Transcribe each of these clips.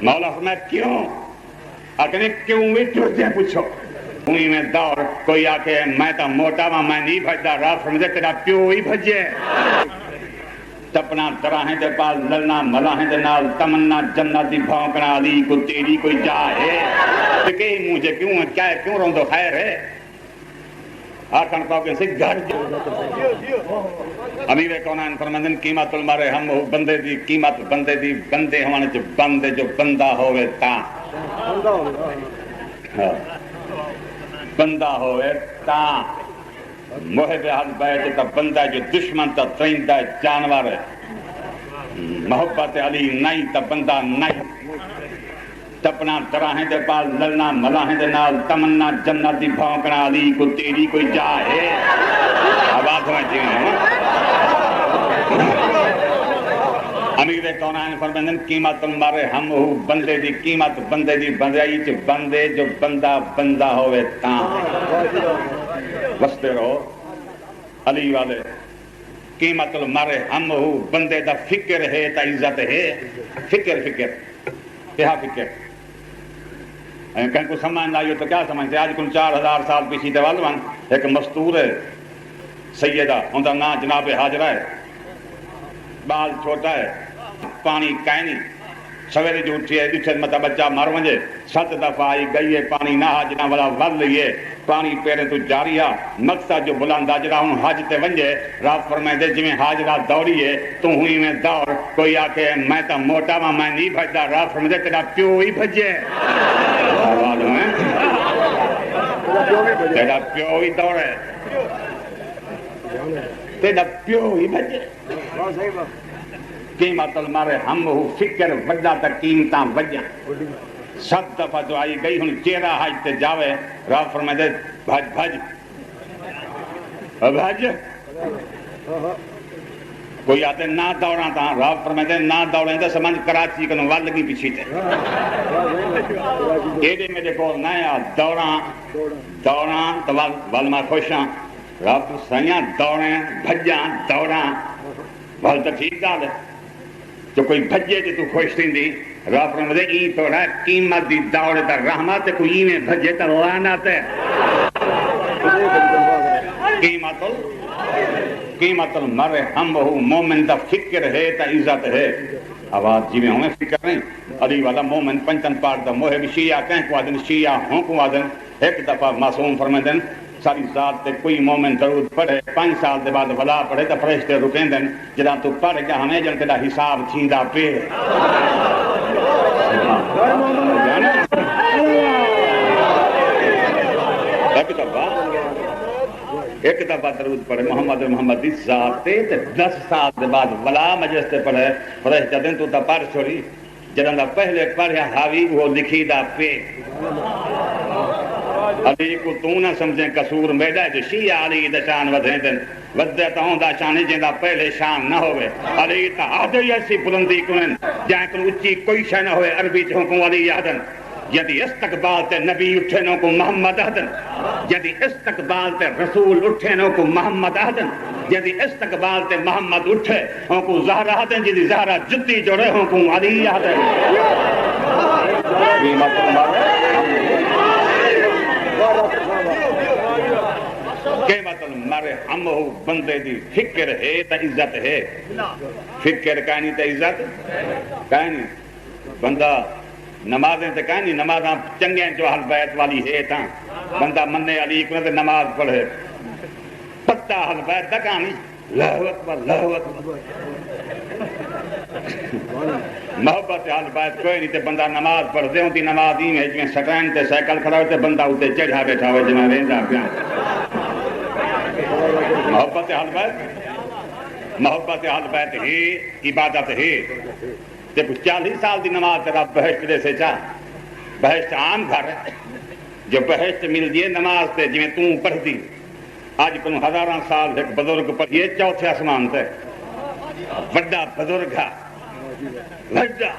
مولا فرمایا کیوں؟ اکنے کیوں بھی ٹرتے پوچھو ہوئی میں دور کوئی آکے میں تا موٹا میں نہیں بھجدا راہ فرمائے تیرا پیو ہی بھجے تپنا دراہیں دے پاس للنا ملاہیں دے نال تمنا جنت دی بھونکنا علی کو تیری کوئی جا ہے کہ مجھے کیوں ہے کیا ہے کیوں رہوں دو خیر ہے آکھن پاکن سے گھر امیر کونین فرمندن قیمت المرے ہم بندے دی قیمت بندے دی بندے ہمانے جو بندے جو بندہ ہوئے تا بندہ ہوئے تا محب حل بیت تا بندہ جو دشمن تا تریندہ جانور ہے محبت علی نہیں تا بندہ نہیں تپنا دراہیں دے پاس للنا ملاہیں دے نال تمنا جنت دی بھونکنا علی کو تیری کوئی جا ہے آواز ہوئے جیویں امیر کونین فرمندن قیمت المرے ہم بندے دی قیمت بندے دی بندائی چ بندے جو بندہ بندہ ہوئے تاں وستے رہو علی والے قیمت المرے ہم بندے دا فکر ہے تا عزت ہے فکر کیا فکر کہیں کو سمجھ نہ آئیو تو کیا سمجھتے آج کل 4000 سال پیچھے دیوالوان ایک مستور ہے سیدہ ان کا نام جناب حاجرہ ہے بال چھوٹا ہے پانی کائنی سویرے جو اٹھی ہے دوسرے مطلب بچہ مر ونجے 7 دفعہ آئی گئی ہے پانی نہ حاجنا والا ول لیے پانی پیرے تو جاری ہے مقصد جو بلند حاجرہ ہوں حاج تے ونجے رات فرمائے دے جی میں حاجرہ دوڑی ہے تو ہوئی میں دوڑ کوئی آکے میں تا موٹا میں نہیں بھجدا رات فرمائے دے تیرا پیو ہی بھجے تیرا پیو ہی دوڑے تیرا پیو ہی بھجے قیمت المرے ہم فکر وجہ تا قیمتاں وجہ 7 دفعہ جو آئی گئی ہوں چہرہ حج تے جاوے راہ فرمائے دے بھج کوئی آتے نہ دوڑاں تاں راہ فرمائے دے نہ دوڑیں تے سمجھ کراچی کنو وال لگی پیچھے تے ایڈے میرے کو نیا دوڑاں تو وال میں خوشاں راہ سائیاں دوڑیں بھجاں دوڑاں وال تو ٹھیک گا دے جو کوئی بھجے جو تو خوش تھی دی راہ فرمائے دے این توڑا قیمت دی دوڑے تا رحمت کوئی اینے بھجے تا لعنت ہے قیمت المرء ہم مومن دا فکر ہے تا عزت ہے آواز جی میں ہمیں فکر نہیں علی والا مومن پنچن پار دا محب شیعہ کہیں کو آدن شیعہ ہوں کو آدن ایک دفعہ معصوم فرمائے دن ساری ذات تے کوئی مومن درود پڑھے 5 سال دے بعد ولا پڑھے تا فرشتے رکیں دن جدا تو پڑھ گیا ہمیں جن تیرا حساب تھیندا پہ ایک دفعہ درود پڑھے محمد دی ذات تے 10 سال دے بعد ولا مجلس تے پڑھے فرشتے دن تو تا پڑھ چھوڑی جدن دا پہلے پڑھیا حاوی وہ لکھی دا پہ علی کو تو نہ سمجھیں قصور میڈا جو شیعہ علی دا شان ودھیں دن ودھے تا ہوں دا شان جن دا پہلے شان نہ ہوئے علی تا آدھے ایسی بلندی کنن جائیں کن اچھی کوئی شہ نہ ہوئے عربی چہوں کو علی یادن یدی استقبال تے نبی اٹھے نو کو محمد آدن یدی استقبال تے رسول اٹھے نو کو محمد آدن یدی استقبال تے محمد اٹھے ہوں کو زہرہ آدن جدی زہرہ جتی جوڑے ہوں کو علی آدن قیمت المرء ہم بندے دی فکر ہے تا عزت ہے فکر کہنی تا عزت کہنی بندہ نمازیں تے کہنی نمازاں چنگیں جو اہل بیت والی ہے تا بندہ مننے علی کو تے نماز پڑھے پتہ اہل بیت دا کہانی اللہ اکبر محبت اہل بیت کوئی نہیں تے بندہ نماز پڑھ دے ہوتی نماز ہی میں جویں سٹرین تے سائیکل کھڑا ہوتے بندہ ہوتے چڑھا بیٹھا ہوئے جنہیں ریندا پیا محبت اہل بیت ہے عبادت ہے جب 40 سال دی نماز تیرا بہشت دے سے چاہ بہشت عام گھر ہے جو بہشت مل دیے نماز تے جویں توں پڑھ دی آج کنو 1000 سال ایک بزرگ پڑھیے 4تھے آسمان تے بڑا بزرگ ہے بڑا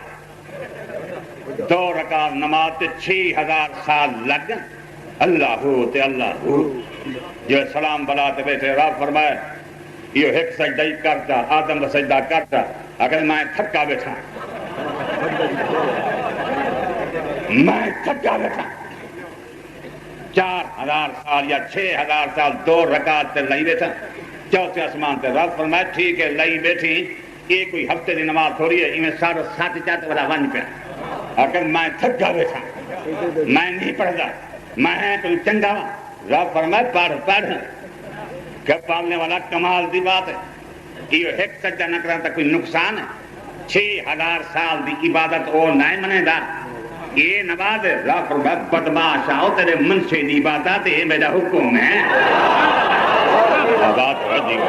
2 رکعت نماز تے 6000 سال لگ اللہ ہو تے اللہ ہو جو سلام بلا تے بیٹھے رب فرمائے یہ ایک سجدہ ہی کرتا آدم کا سجدہ کرتا اگر میں تھکا بیٹھا میں تھکا بیٹھا 4000 سال یا 6000 سال 2 رکعت تے لئی بیٹھا چوتھے آسمان تے رب فرمایا ٹھیک ہے لئی بیٹھی یہ کوئی ہفتے دی نماز تھوڑی ہے میں 7.5 چاہتے والا ون پیا اگر میں تھکا بیٹھا میں نہیں پڑھتا میں تو چنگا رب فرمایا پڑھ کہ پڑھنے والا کمال دی بات ہے یہ ایک سجدہ نہ کرنا کوئی نقصان ہے 6000 سال دی عبادت او نہیں منے دا یہ نماز رب فرمایا بدماش آؤ تیرے منشے دی عبادت یہ میرا حکم ہے بات عجیب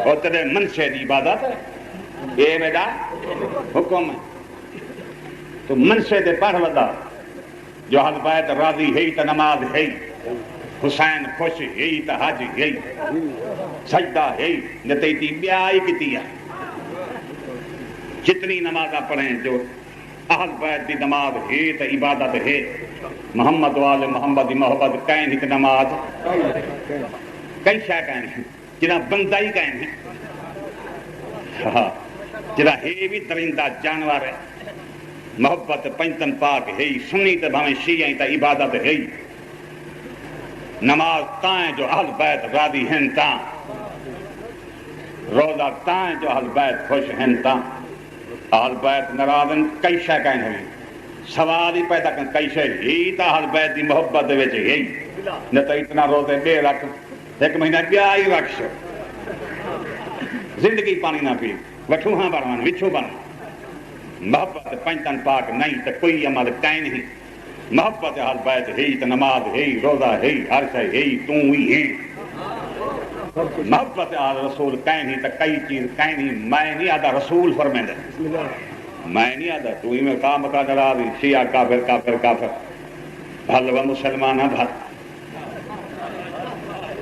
ہو تیرے منشے دی عبادت یہ میرا حکم ہے تو منشے دے پڑھ ودا جو حل بیت راضی ہے تا نماز ہے حسین خوش ہے تا حج ہے سجدہ ہے نتیتی بیائی کیتی ہے جتنی نمازہ پڑھیں جو اہل بیت دی نماز ہے تا عبادت ہے محمد والے محمد دی محبت کہیں ایک نماز کئی شاہ کہیں ہیں جنہ بندائی کہیں ہیں جنہ ہے بھی درندہ جانور ہے محبت پنجتن پاک ہے سنی تے بھامیں شیعیں تا عبادت ہے نماز تائیں جو اہل بیت راضی ہیں تاں روزہ تائیں جو اہل بیت خوش ہیں تاں اہل بیت ناراضن کئی شے کہیں ہوئی سوال ہی پیدا کریں کئی شے ہی تا اہل بیت دی محبت دے وچ ہے نہ تو اتنا روزے بے رکھ 1 مہینہ بیا ہی رکھ شو زندگی پانی نہ پی وٹھو ہاں بڑھوان وچھو بن محبت پنجتن پاک نہیں تو کوئی عمل کہیں نہیں محبت اہل بیت ہے تو نماز ہے روزہ ہے ہر شے ہے تو ہی ہے محبت اہل رسول کہیں نہیں تو کئی چیز کہیں نہیں میں نہیں آدھا رسول فرمائیں دے میں نہیں آدھا تو ہی میں کام کا نراضی شیعہ کافر کافر کافر بھل و مسلمان ہے بھل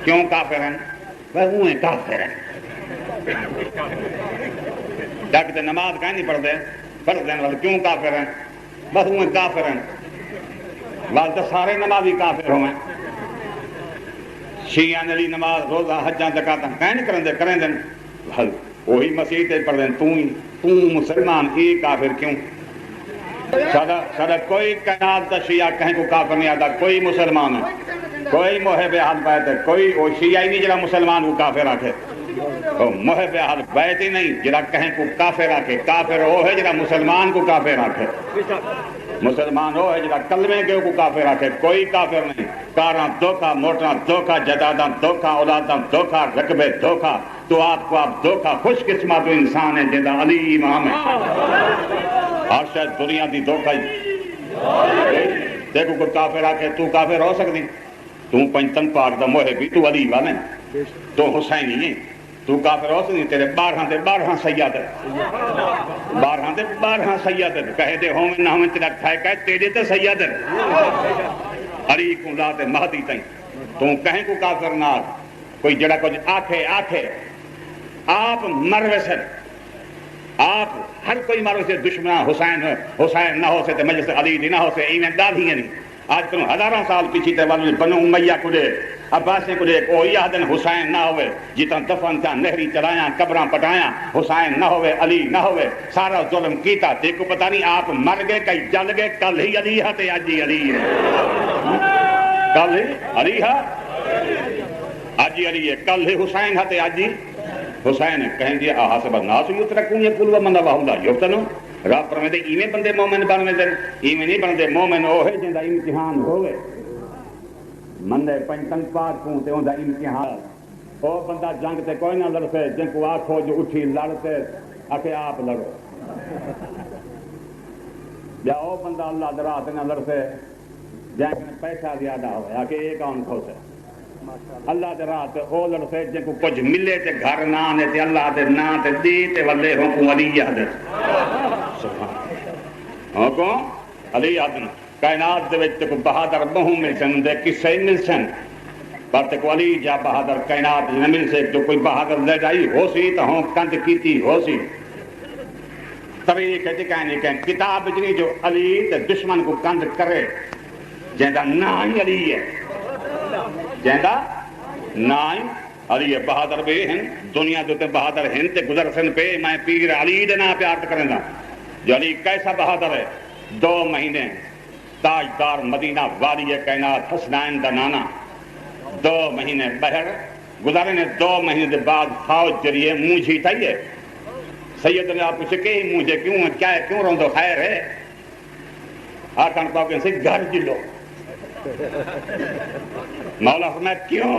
کیوں کافر ہیں وہ ہوئے کافر ہیں کیا کہتے نماز کہیں نہیں پڑھ دے کیوں کافر ہیں بس ہوئے کافر ہیں والدہ سارے نمازی کافر ہوئے شیعہ علی نماز روزہ حجاں زکاتاں کہیں نہیں کریں دیں بھل وہی مسیح تے پڑھ دیں تو مسلمان یہ کافر کیوں سارا کوئی کائنات دا شیعہ کہیں کو کافر نہیں آتا کوئی مسلمان ہے کوئی محب اہل بیت ہے کوئی وہ شیعہ ہی نہیں جڑا مسلمان کو کافر آکھے محب اہل بیت ہی نہیں جڑا کہیں کو کافر آکھے کافر وہ ہے جڑا مسلمان کو کافر آکھے مسلمان وہ ہے جڑا کلمے کے کو کافر آکھے کوئی کافر نہیں کاراں دھوکا موٹراں دھوکا جداداں دھوکا اولاداں دھوکا رقبے دھوکا تو آپ کو آپ دھوکا خوش قسمت انسان ہے جیندہ علی امام ہے ہر شاید دنیا دی دھوکا ہی دیکھو کوئی کافر آکھے تو کافر ہو سکتی تو پنجتن پاک دا محبی تو علی والے تو حسینی ہے تو کافر ہو سکتی تیرے 12 سید ہے 12 سید ہے کہے دے ہوں نہ ہوں تیرا کھائے کہے تیرے تے سید ہے علی کو ذات مہدی تائیں تو کہیں کو کافر نہ کوئی جڑا کچھ آکھے آپ مروے سے آپ ہر کوئی مروے سے دشمنہ حسین نہ ہو سے مجلس علی نہ ہو سے ایمیں داد ہی نہیں آج کنو 1000 سال پیچھے تے والے بنو امیہ کو دے عباسیں کو دے کوئی آدن حسین نہ ہوئے جیتا دفن تھا نہری چلایاں قبراں پٹایاں حسین نہ ہوئے علی نہ ہوئے سارا ظلم کیتا دیکھو پتہ نہیں آپ مر گئے کئی جل گئے کل ہی علی ہے تے آج ہی علی ہے کل ہی علی ہے آج ہی علی ہے کل ہی حسین ہے تے آج ہی حسین ہے کہیں دیا حسب الناس یترکون یقولوا من اللہ یفتنو رب فرمائے ایویں بندے مومن بنویں دے ایویں نہیں بندے مومن وہ ہے جندا امتحان ہوئے مندے پنجتن پاک کو تے اوندا امتحان او بندہ جنگ تے کوئی نہ لڑے جن کو آکھو جو اٹھی لڑتے آکھے آپ لڑو یا او بندہ اللہ دے راہ تے نہ لڑے جن کو پیسہ زیادہ ہوئے آکھے ایک کون کھوسے اللہ دے راہ تے او لڑے جن کو کچھ ملے تے گھر نہ آنے تے اللہ دے نا تے دی تے ولے ہوں کو علی یاد کو علی یاد کائنات دے وچ تے کو بہادر بہوں مل سن دے کسے مل سن پر تے کو علی جا بہادر کائنات نہ مل سے جو کوئی بہادر لے جائی ہو سی تے ہوں کند کیتی ہو سی طریقے تے کہنے کہ کتاب جنی جو علی تے دشمن کو کند کرے جیندا نا ہی علی ہے جیندا نا علی بہادر بھی ہیں دنیا جو تے بہادر ہیں تے گزر سن پہ میں پیر علی دے نا پیار کریں دا جو علی کیسا بہادر ہے 2 مہینے تاجدار مدینہ والی کائنات حسنین دا نانا 2 مہینے بہر گزارے نے 2 مہینے دے بعد فوج جریے مونجھی تھائیے سید نے آپ پوچھے کہ مونجھے کیوں ہے کیا ہے کیوں روندو خیر ہے آکھن پاؤ کہ سے گھر جلو مولا فرمایا کیوں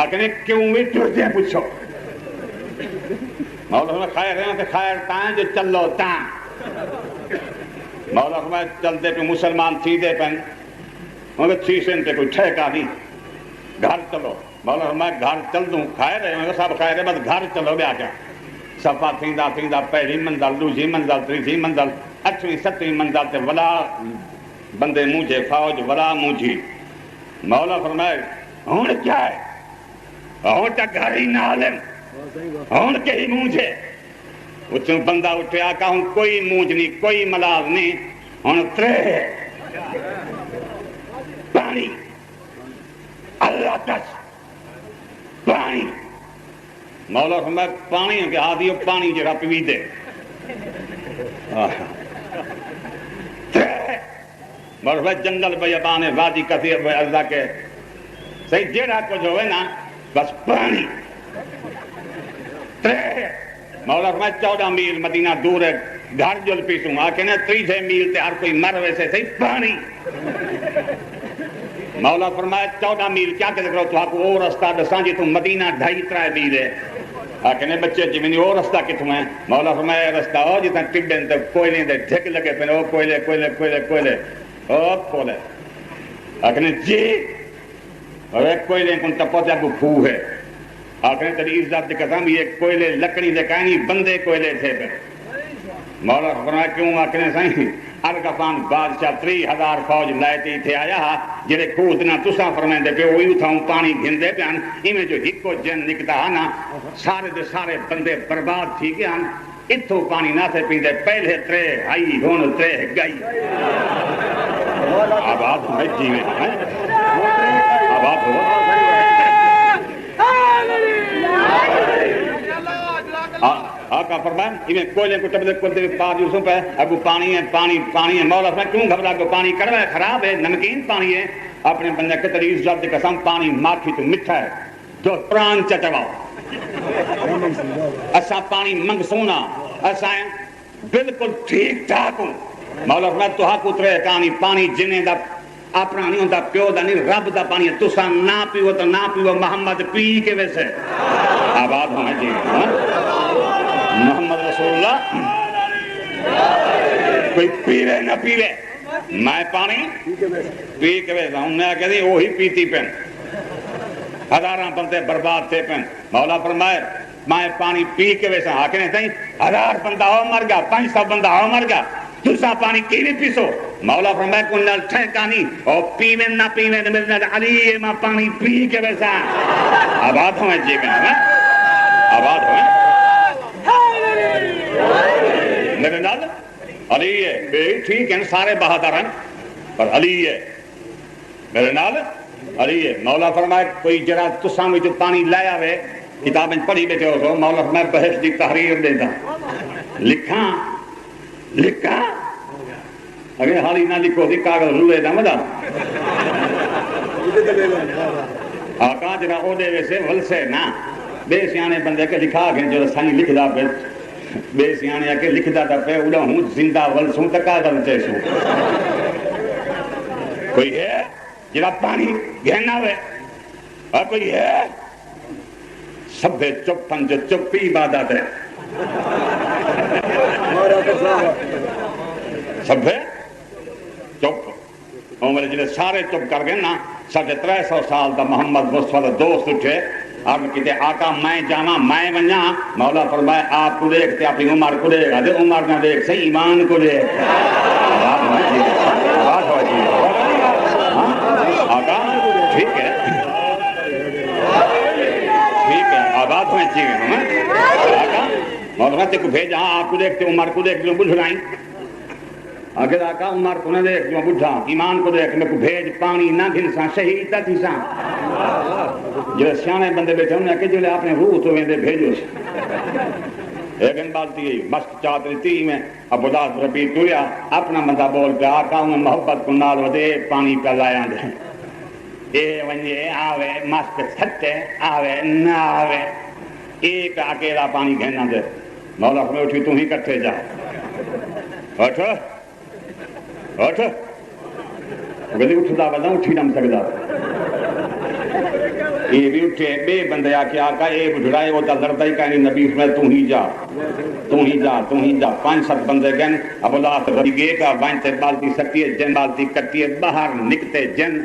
آکھنے کیوں بھی ٹرتے ہیں پوچھو مولا فرمایا خیر ہے کہ خیر تائیں جو چلو تائیں مولا فرمایا چلتے پہ مسلمان تھی دے پہن مگر تھی سن پہ کوئی ٹھیکا نہیں گھر چلو مولا فرمایا گھر چل دوں خیر ہے مگر سب خیر ہے بس گھر چلو بیا کیا صفا تھیندا پہلی منزل دوسری منزل تیسری منزل 8ویں 7ویں منزل تے ولا بندے مونجھے فوج ولا مونجھی مولا فرمائے ہون کیا ہے ہون تا گھر ہی نالم ہون کے ہی مونجھے اچھوں بندہ اٹھے آقا ہوں کوئی مونجھ نہیں کوئی ملاز نہیں ہون ترے پانی اللہ تش پانی مولا فرمائے پانی کے آدھیو پانی جرا پیوی دے مولا فرمائے جنگل بیابان وادی کثیر بے ارضا کے صحیح جیڑا کچھ ہوئے نا بس پانی مولا فرمائے 14 میل مدینہ دور ہے گھر جل پیسوں آکے نا 30 میل تے ہر کوئی مر ویسے صحیح پانی مولا فرمائے 14 میل کیا کہتے کرو تو آپ کو وہ رستہ دساں جی تو مدینہ 2.5-3 میل ہے آکھنے بچے جی میں وہ رستہ کتوں ہیں مولا فرمایا رستہ ہو جتنا ٹبن تے کوئلیں دے ڈھک لگے پہنے وہ کوئلے او کھولے آکھنے جی اور ایک کوئلیں کن تپوتے آپ کو کھو ہے آکھنے تیری عزت دے قسم یہ کوئلے لکڑی دے کائنی بندے کوئلے تھے پہ مولا فرمایا کیوں آکھنے سائیں ارغفان بادشاہ 3000 فوج لائے تھے آیا جڑے کھودنا تساں فرمائیں دے پہ وہی اتھاؤں پانی گھندے پہ میں جو ہکو جن نکتا نا سارے دے سارے بندے برباد تھی گیا اتھو پانی نہ تھے پیندے پہلے 3 ہائی ہون 3 گئی آباد ہوئے جیوے آباد ہوئے آقا فرمائیں میں کوئلے کو ٹبلے کھولتے ہوئے پار یوسف ہے ابو پانی ہے مولا فرمائیں کیوں گھبرا کو پانی کڑوا ہے خراب ہے نمکین پانی ہے اپنے بندے کے تری عزت قسم پانی ماکھی تو مٹھا ہے جو پران چٹواؤ اسا پانی منگ سونا اسا بالکل ٹھیک ٹھاک ہوں مولا فرمائیں تو حق اترے کہانی پانی جنے دا اپنا نہیں ہوتا پیو دا نہیں رب دا پانی ہے تسا نہ پیو تو نہ پیو محمد پی کے ویسے آباد ہونا جی محمد رسول اللہ کوئی پیوے نہ پیوے میں پانی پی کے ویسا ہوں نے کہہ دی وہی پیتی پہن ہزاراں بندے برباد تھے پہن مولا فرمائے میں پانی پی کے ویسا آکھنے تھیں 1000 بندہ ہو مر گیا 500 بندہ ہو مر گیا تسا پانی کی نہیں پیسو مولا فرمائے کو نل ٹھیکا نہیں اور پیوے نہ پیوے میرے علی میں پانی پی کے ویسا آباد ہوئے جی میں آباد ہوئے میرے نال علی ہے بے ٹھیک ہیں سارے بہادر ہیں پر علی ہے میرے نال علی ہے مولا فرمائے کوئی جرا تساں میں جو پانی لایا ہوئے کتابیں پڑھی بیٹھے ہو تو مولا فرمائے بحث دی تحریر دیتا لکھا اگر حالی نہ لکھو دی کاغذ روئے دا مدہ آقا جرا او دے ویسے ولسے نا بے سیانے بندے کے لکھا گئے جو رسانی لکھ دا پہ بے سیانے آکے لکھ دا پہ اوڑا ہوں زندہ ولسوں تکا دل چیسوں کوئی ہے جرا پانی گھننا ہوئے اور کوئی ہے سبھے چپن جو چپی عبادت ہے سبھے چپ اور میرے جلے سارے چپ کر گئے نا 350 سال دا محمد مصطفیٰ دوست اٹھے آپ کہتے آقا میں جانا میں بنیا مولا فرمائے آپ کو دیکھتے اپنی عمر کو دیکھ آدھے عمر نہ دیکھ صحیح ایمان کو دیکھ آقا ٹھیک ہے آباد ہوئے چاہیے آقا مولا تے کو بھیجا آپ کو دیکھتے عمر کو دیکھ جو بجھرائیں اگر آقا عمر کو نہ دیکھ جو بجھا ایمان کو دیکھ میں کو بھیج پانی نہ گھنساں شہید تھا تھی ساں جو سیانے بندے بیٹھے انہیں کہ جو اپنے روح تو ویندے بھیجو سی ایک بالتی مشک چادر تھی میں ابو داس ربی توریا اپنا بندہ بول پہ آقا میں محبت کو نال ودے پانی پہ لایا دے اے ونجے آوے مشک چھتے آوے نہ آوے ایک اکیلا پانی گھینا دے مولا فرمائے اٹھی تو ہی کٹھے جا اٹھ اٹھ گلی اٹھدا ودا اٹھی نہ سکدا یہ بھی اٹھے بے بندے آ کے آقا اے بڑھڑائے وہ تا لڑتا ہی کہیں نبی فرمائے تو ہی جا تو ہی جا تو ہی جا 5-7 بندے گئے ابو لاس ربی گئے کا وائنتے بالتی سکتی ہے جن بالتی کٹی ہے باہر نکتے جن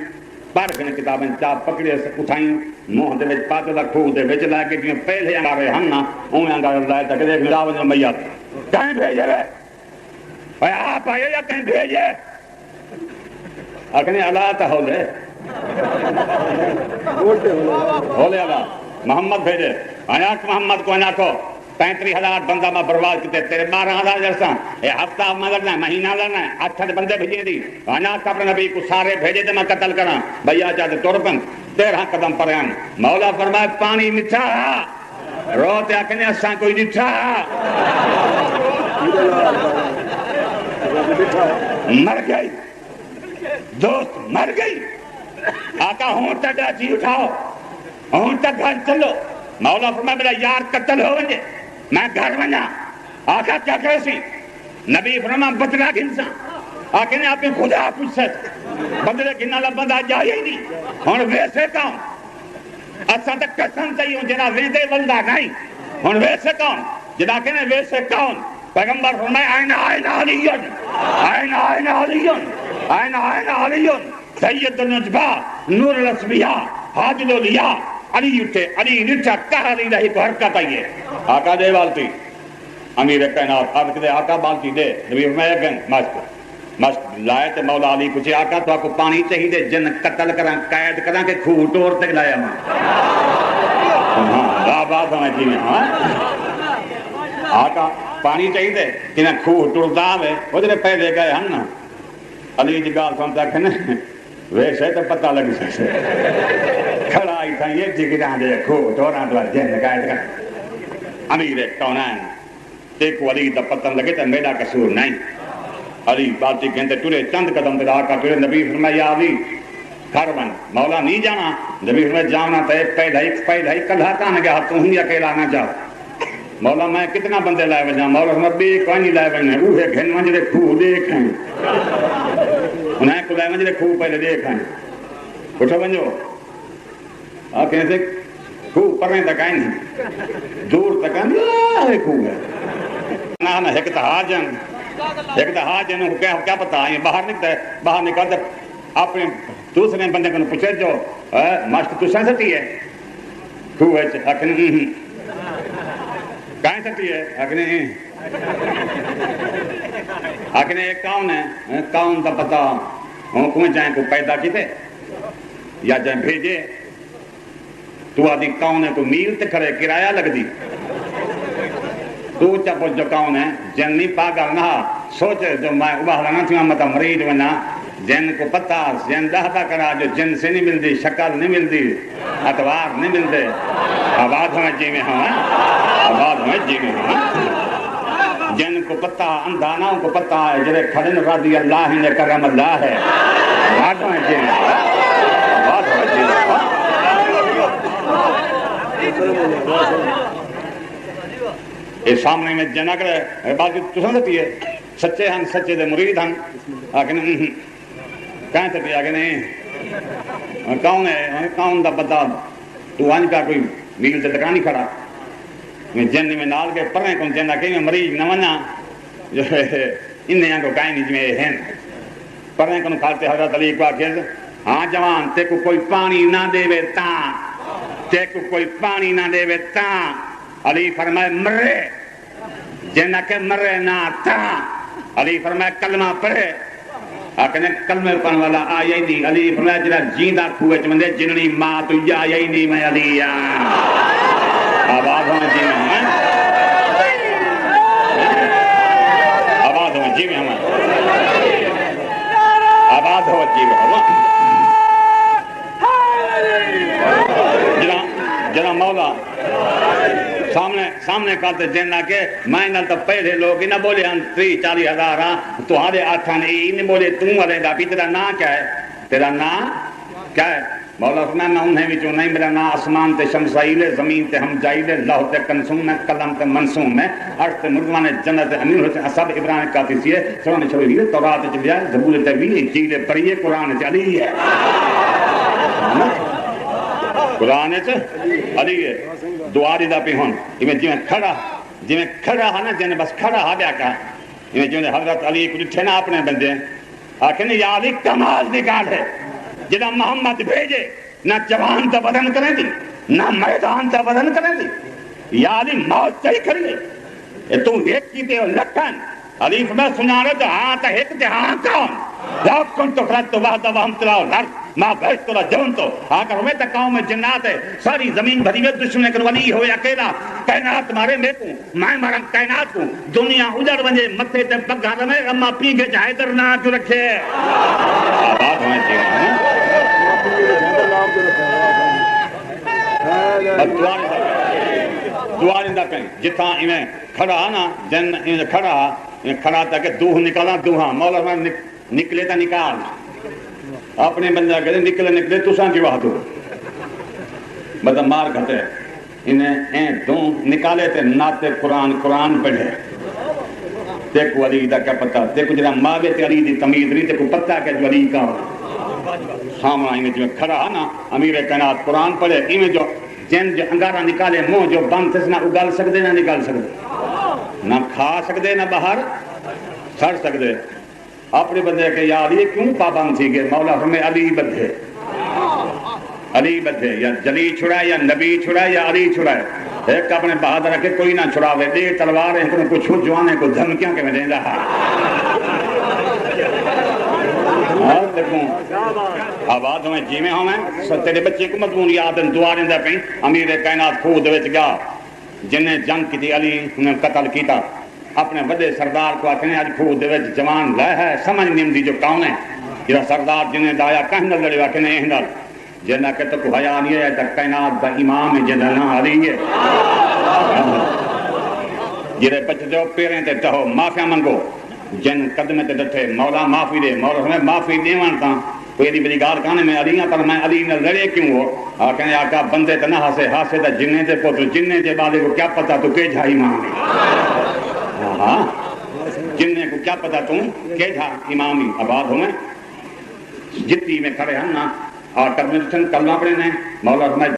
پڑھ گئے کتابیں چاپ پکڑے اٹھائیں منہ دے وچ پات دا کھو دے وچ لا کے جویں پہلے آرے ہن نا اویں انگار لائے تک دیکھ لاو جو میات کہیں بھیجے رے اے آپ آئے یا کہیں بھیجے اکنے اللہ تا ہولے ہولے اللہ محمد بھیجے آیاک محمد کو آنکھو 35,000 بندہ میں برباد کتے تیرے 12,000 جرساں اے ہفتہ مگرنا ہے مہینہ لڑنا ہے 8 بندے بھیجے دی آناک اپنے نبی کو سارے بھیجے دے میں قتل کرنا بھیا چاہتے ترپن 13 قدم پر ہیں مولا فرمائے پانی مٹھا روتے آکنے اساں کوئی نٹھا مر گئی دوست مر گئی آقا ہون تک ڈاچی اٹھاؤ ہون تک گھر چلو مولا فرمائے میرا یار قتل ہو ونجے میں گھر بنا آقا کیا کرے سی نبی فرمائے بدلہ گھنسا آقا نے آپ نے خدا پوچھ بدلے گھننا لبندہ جائے ہی نہیں ہون ویسے کون اچھا تک قسم چاہیے ہوں جنا ویندے بندہ نہیں ہون ویسے کون جنا کہنے ویسے کون پیغمبر فرمائے آئین آئین علیون آئین آئین علیون آئین آئین علیون سید النجبہ نور الاسبیاء حاجل اولیاء علی اٹھے علی نٹھا کہا لی رہی کو حرکت آئیے آقا دے بالتی امیر کائنات عرض دے آقا بالتی دے نبی فرمایا گن مشک لائے تے مولا علی پوچھے آقا تو آپ کو پانی چاہیے دے جن قتل کران قید کران کے کھو ٹور تک لایا ماں ہاں بات ہمیں جی میں ہاں آقا پانی چاہیے دے کنہ کھو ٹور دام ہے وہ جنہیں پہلے گئے ہم نا علی جی گال سمتا کھنے ویسے تو پتہ لگ سکتے کھڑا ہی تھا یہ جگران دے کھو ٹوران دوار جن قید کر امیر کونین ایک علی دا پتن لگے تو میرا قصور نہیں علی بالتی کہتے تورے چند قدم دے آقا تورے نبی فرمایا یا علی گھر بن مولا نہیں جانا نبی فرمایا جانا تو پہلا ہی کلھا کہاں گیا تو ہی اکیلا نہ جاؤ مولا میں کتنا بندے لائے بجا مولا فرمایا بے کوئی نہیں لائے بجنے اوہے گھن منجرے کھو دیکھیں انہیں کو لائے منجرے کھو پہلے دیکھیں اٹھو بنجو آپ کہنے سے کھو پرنے تک آئیں نہیں دور تک آئیں نہیں کھو ہے نا ایک تحاجن کیا پتا ہے باہر نکلتا ہے باہر نکلتا اپنے دوسرے بندے کو پوچھے جو مشک تو سن سکتی ہے کھو ہے اکنے کہیں سکتی ہے اکنے ایک کون ہے کون تا پتا ہوں کوئی جائیں کو پیدا کی تھے یا جائیں بھیجے تو آدھی کون ہے تو میل تے کھڑے کرایہ لگ دی تو چپو جو کون ہے جن نہیں پاگل نہ سوچے جو میں اباہلا نہ تھی مطلب مرید ونا جن کو پتہ جن دہتا کرا جو جن سے نہیں ملتی شکل نہیں ملتی اتوار نہیں ملتے آباد ہمیں جی میں ہوں آباد ہمیں جی میں ہوں جن کو پتہ انداناؤں کو پتہ ہے جنہیں کھڑن رضی اللہ نے کرم اللہ ہے آباد ہمیں جی میں ہوں آباد ہمیں جی میں ہوں یہ سامنے میں جنہ کرے بات تو سمجھتی ہے سچے ہن سچے دے مرید ہن آکے نہیں کہیں سکتی آگے نہیں کون ہے کون دا پتا تو آنج کا کوئی میل سے دکانی کھڑا جن میں نال کے پرنے کون جنہ کہیں مریض نہ ونا جو انہیں یہاں کو کہیں نہیں جمعے ہیں پرنے کون کھالتے حضرت علی کو آکے ہاں جوان تے کو کوئی پانی نہ دے بے تاں تے کو کوئی پانی نہ دے بے تاں علی فرمائے مرے جنہ کے مرے نہ تھا علی فرمائے کلمہ پڑھے آکنے کلمہ پڑھنے والا آیا ہی نہیں علی فرمائے جنہ جیندہ کھوئے چمندے جننی ماں تو آیا ہی نہیں میں علی آباد ہوں جی میں ہمیں آباد ہوں جی میں ہمیں آباد ہوں جی میں ہمیں سامنے کرتے جنہ کے میں نہ تو پہلے لوگ نہ بولے ہم 30-40 تمہارے آٹھان نہیں بولے تم والے دا بھی تیرا نا کیا ہے؟ تیرا نا کیا ہے؟ مولا فرمایا میں انہیں بھی نہیں، میرا نا آسمان تے شمسائل ہے، زمین تے ہم جائل ہے، لوح تے کنسوم ہے، قلم تے منسوم ہے، عرش تے مردمان جنت امین ہوتے ہیں، سب ابراہیم کا تیسی ہے، قرآن چھوڑی ہے، تورات چلی ہے، زبور تے بھی انجیل پڑھی ہے، قرآن چلی ہے، قرآن علی ہے، دعا دی دا پہ ہون جو کھڑا ہے نا جن بس کھڑا ہا بیا کا جو حضرت علی کو ڈٹھے نا اپنے بندے آکھیں یا علی کمال نکال ہے جدا محمد بھیجے نہ جوان تا بدن کریں دی نہ میدان تا بدن کریں دی یا علی موت چاہی کریے تو ایک کی تے لکھن علی فرمایا سنانے تو ہاں تا ایک تے ہاں کون لو کن تو خلط تو وحدہ وہم تلاؤ لرد ماں بیشت تو جون تو آکر ہمیں تا قوم جنات ہے ساری زمین بھری میں دشمنے کر ولی ہوئے اکیلا کائنات مارے میں کو میں مارا کائنات کو دنیا اجڑ بنجے متھے تے پگھا رمے اما پی کے چاہے در نہ جو رکھے آباد ہوئے چاہیے دعا نہیں دا کہیں جتاں انہیں کھڑا نا جن انہیں کھڑا تاکہ دوہ نکالا دوہاں مولا فرمایا نکلے تا نکال اپنے بندہ کہتے نکلے تو سان کی وہاں دو بدہ مار گھٹے انہیں دوں نکالے تے ناتے قرآن پڑھے دیکھو علی دا کیا پتہ دیکھو جنہا ماغے تے علی دی تمید نہیں دیکھو پتہ کہ جو علی کا سامنا انہیں جو کھڑا ہے نا امیر کائنات قرآن پڑھے انہیں جو جن جو انگارہ نکالے منہ جو بند تھے نہ اگال سکتے نہ نکال سکتے نہ کھا سکتے نہ باہر سڑ سکتے اپنے بندے کہ یا علی کیوں پابند تھی گئے مولا ہمیں علی بدھے یا جلی چھڑائے یا نبی چھڑائے یا علی چھڑائے ایک اپنے بہادر رکھے کوئی نہ چھڑاوے دے تلوار ہیں کو چھوٹ جوانے کو دھمکیاں کے میں دیں رہا دیکھوں آباد ہوئے جیویں ہوئے تیرے بچے کو مضمون یاد دعا رہندہ پہیں امیر کائنات خود وچ گیا جنہیں جنگ کی تھی علی انہیں قتل کیتا اپنے بڑے سردار کو آکھنے آج خود وچ جوان لے ہے سمجھ نمدی جو کون ہے جنہیں سردار جنہیں دایا کہنے لڑے آکھنے اہندر جنہیں کہ تو کو حیاء نہیں ہے تک کائنات دا امام ہے جنہیں نا علی ہے جنہیں بچے جو پیریں تے ٹہو معافیاں منگو جن قدمے تے ڈٹھے مولا معافی دے مولا ہمیں معافی دیوان تاں کوئی ایڈی بڑی گال کانے میں علی ہاں پر میں علی نہ لڑے کیوں ہو کہنے آقا بندے تے نہ ہاسے تے جننے تے پوتر جننے تے بالے کو کیا پتا تو کہ جھائی امامی ہاں جننے کو کیا پتا تم کہ جھا امامی آباد ہوں جتی میں کھڑے ہم نا اور کرنے کلمہ پڑھنے مولا ہمیں